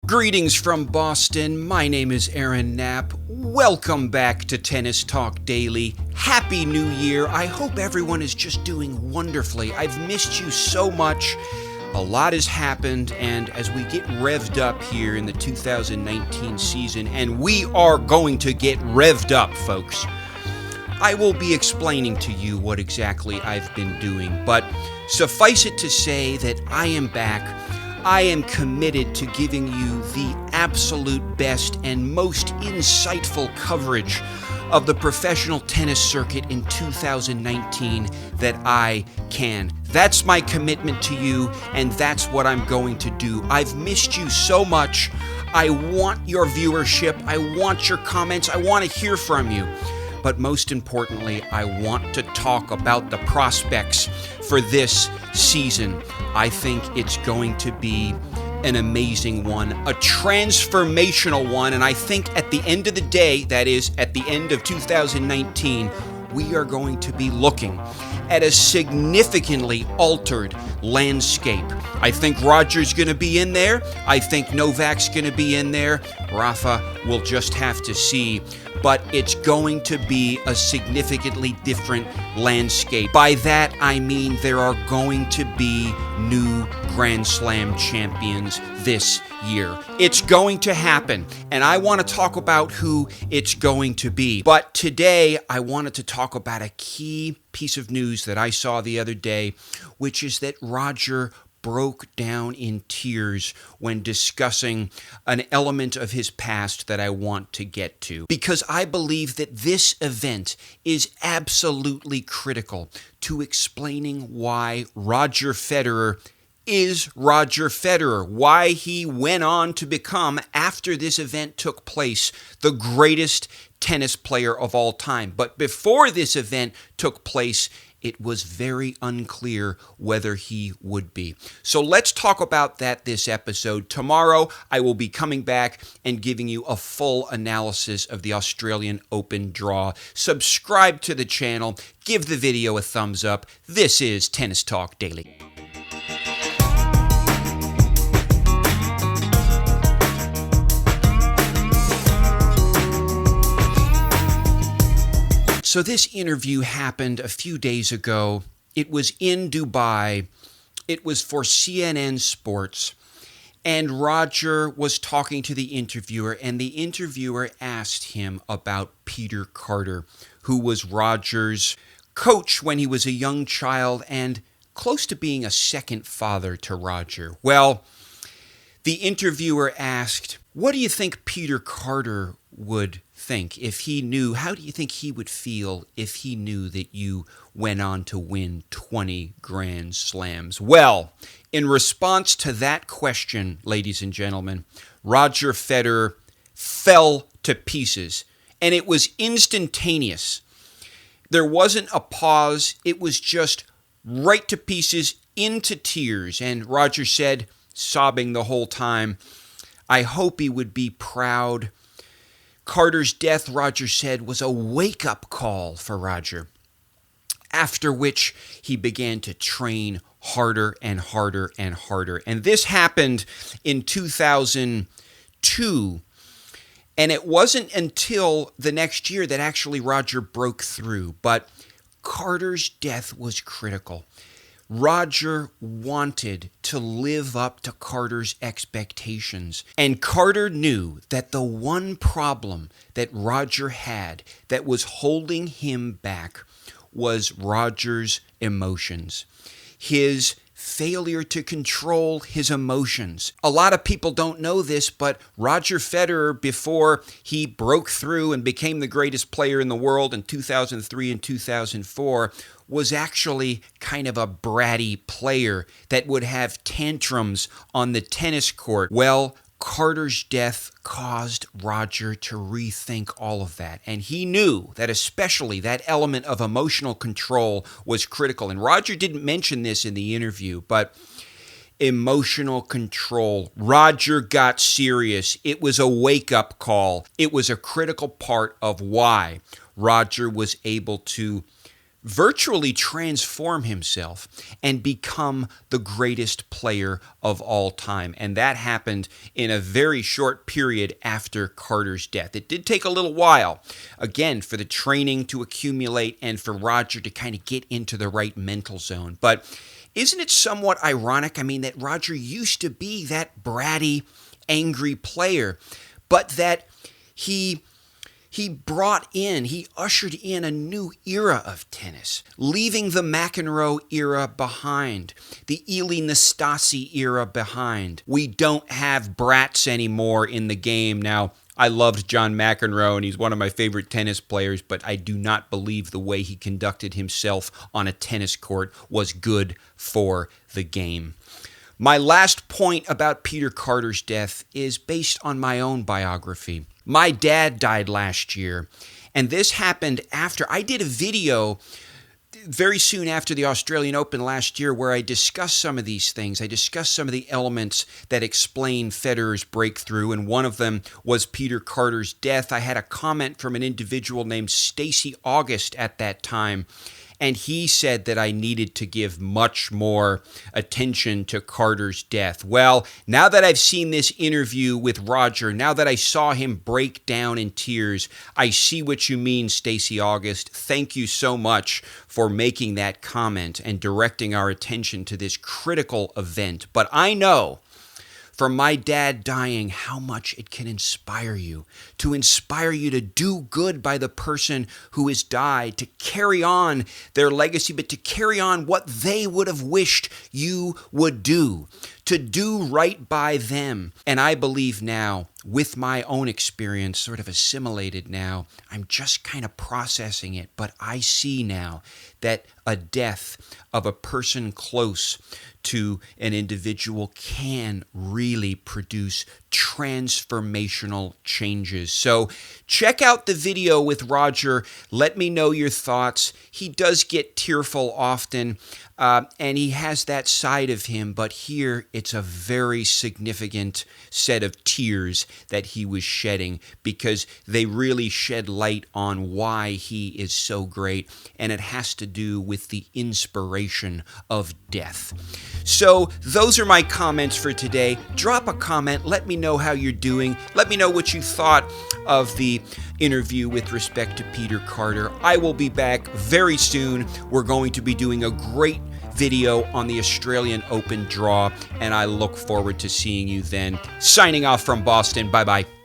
Greetings from Boston. My name is Aaron Knapp. Welcome back to Tennis Talk Daily. Happy New Year. I hope everyone is just doing wonderfully. I've missed you so much. A lot has happened, and as we get revved up here in the 2019 season, and we are going to get revved up, folks, I will be explaining to you what exactly I've been doing, but suffice it to say that I am back. I am committed to giving you the absolute best and most insightful coverage of the professional tennis circuit in 2019 that I can. That's my commitment to you, and that's what I'm going to do. I've missed you so much. I want your viewership. I want your comments. I want to hear from you. But most importantly, I want to talk about the prospects for this season. I think it's going to be an amazing one, a transformational one, and I think at the end of the day, that is, at the end of 2019, we are going to be looking at a significantly altered landscape. I think Roger's going to be in there. I think Novak's going to be in there. Rafa will just have to see. But it's going to be a significantly different landscape. By that, I mean there are going to be new Grand Slam champions this year. It's going to happen, and I want to talk about who it's going to be. But today, I wanted to talk about a key piece of news that I saw the other day, which is that Roger broke down in tears when discussing an element of his past that I want to get to. Because I believe that this event is absolutely critical to explaining why Roger Federer is Roger Federer, why he went on to become, after this event took place, the greatest tennis player of all time. But before this event took place, it was very unclear whether he would be. So let's talk about that this episode. Tomorrow, I will be coming back and giving you a full analysis of the Australian Open draw. Subscribe to the channel. Give the video a thumbs up. This is Tennis Talk Daily. So this interview happened a few days ago. It was in Dubai. It was for CNN Sports. And Roger was talking to the interviewer, and the interviewer asked him about Peter Carter, who was Roger's coach when he was a young child and close to being a second father to Roger. Well, the interviewer asked, what do you think Peter Carter would think if he knew, how do you think he would feel if he knew that you went on to win 20 Grand Slams? Well, in response to that question, ladies and gentlemen, Roger Federer fell to pieces, and it was instantaneous. There wasn't a pause. It was just right to pieces, into tears, and Roger said, sobbing the whole time, I hope he would be proud. Carter's death, Roger said, was a wake-up call for Roger, after which he began to train harder and harder and harder. And this happened in 2002, and it wasn't until the next year that actually Roger broke through. But Carter's death was critical. Roger wanted to live up to Carter's expectations, and Carter knew that the one problem that Roger had that was holding him back was Roger's emotions, his failure to control his emotions. A lot of people don't know this, but Roger Federer, before he broke through and became the greatest player in the world in 2003 and 2004, was actually kind of a bratty player that would have tantrums on the tennis court. Well, Carter's death caused Roger to rethink all of that. And he knew that especially that element of emotional control was critical. And Roger didn't mention this in the interview, but emotional control. Roger got serious. It was a wake-up call. It was a critical part of why Roger was able to virtually transform himself and become the greatest player of all time. And that happened in a very short period after Carter's death. It did take a little while, again, for the training to accumulate and for Roger to kind of get into the right mental zone. But isn't it somewhat ironic, that Roger used to be that bratty, angry player, but that he ushered in a new era of tennis, leaving the McEnroe era behind, the Eli Nastase era behind. We don't have brats anymore in the game. Now, I loved John McEnroe, and he's one of my favorite tennis players, but I do not believe the way he conducted himself on a tennis court was good for the game. My last point about Peter Carter's death is based on my own biography. My dad died last year, and this happened after I did a video very soon after the Australian Open last year where I discussed some of these things. I discussed some of the elements that explain Federer's breakthrough, and one of them was Peter Carter's death. I had a comment from an individual named Stacey August at that time, and he said that I needed to give much more attention to Carter's death. Well, now that I've seen this interview with Roger, now that I saw him break down in tears, I see what you mean, Stacey August. Thank you so much for making that comment and directing our attention to this critical event. But I know from my dad dying how much it can inspire you to do good by the person who has died, to carry on their legacy, but to carry on what they would have wished you would do, to do right by them. And I believe now, with my own experience sort of assimilated now, I'm just kind of processing it, but I see now that a death of a person close to an individual can really produce transformational changes. So check out the video with Roger. Let me know your thoughts. He does get tearful often, and he has that side of him, but here it's a very significant set of tears that he was shedding because they really shed light on why he is so great, and it has to do with the inspiration of death. So those are my comments for today. Drop a comment. Let me know how you're doing. Let me know what you thought of the interview with respect to Peter Carter. I will be back very soon. We're going to be doing a great video on the Australian Open draw, and I look forward to seeing you then. Signing off from Boston. Bye-bye.